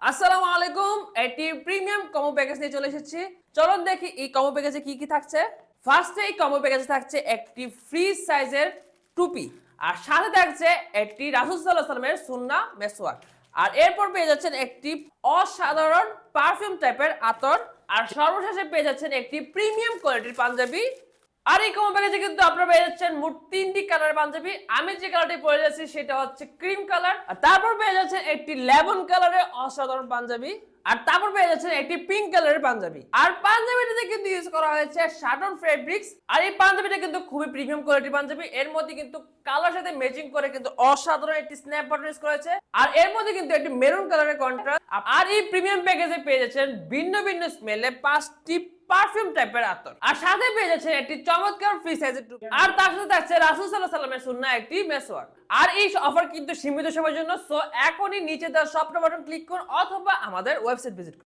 আসসালামু আলাইকুম। এটি প্রিমিয়াম কম্বো প্যাকেজ নিয়ে চলে এসেছি। চলুন দেখি এই কম্বো প্যাকেজে কি কি থাকছে। ফার্স্টে এই কম্বো প্যাকেজে থাকছে একটি ফ্রি সাইজের টুপি, আর সাথে থাকছে একটি রাসূল সাল্লাল্লাহু আলাইহি ওয়াসাল্লামের সুন্নাহ মেসওয়াক। আর এরপর পেয়ে যাচ্ছেন একটি অসাধারণ পারফিউম টাইপের আতর, আর সর্বশেষে পেয়ে যাচ্ছেন একটি প্রিমিয়াম কোয়ালিটির পাঞ্জাবি। আর এই কম্বো প্যাকেজে কিন্তু আপনারা পেয়ে যাচ্ছেন মোট 3টি কালারের পাঞ্জাবি। আমি যে কালারটি পরে যাচ্ছি সেটা হচ্ছে ক্রিম কালার, আর তারপর পেয়ে যাচ্ছেন একটি লেমন কালারের অসাধারণ পাঞ্জাবি, আর তারপর পেয়ে যাচ্ছেন একটি পিঙ্ক কালারের পাঞ্জাবি। আর পাঞ্জাবিটাতে কিন্তু ইউজ করা হয়েছে শাটন ফেব্রিক্স। আর এই পাঞ্জাবিটা কিন্তু খুবই প্রিমিয়াম কোয়ালিটির পাঞ্জাবি। এর মধ্যে কিন্তু কালার সাথে ম্যাচিং করে কিন্তু অসাধারণ একটি স্ন্যাপ বাটন ইউজ করা হয়েছে, আর এর মধ্যে কিন্তু একটি মেরুন কালারের কন্ট্রাস্ট। আর এই প্রিমিয়াম প্যাকেজে পেয়ে যাচ্ছেন ভিন্ন ভিন্ন স্মেলে 5টি পারফিউম টাইপের আতর, আর সাথে পেয়ে যাচ্ছে একটি চমৎকার ফ্রি সাইজের টুপি, আর তার সাথে থাকছে রাসূল সাল্লাল্লাহু আলাইহি ওয়াসাল্লামের সুন্নাহ একটি মেসওয়াক। আর এই অফার কিন্তু সীমিত সময়ের জন্য। সো এখনই নিচে দেওয়া সবটা বাটন ক্লিক করুন অথবা আমাদের ওয়েবসাইট ভিজিট করুন।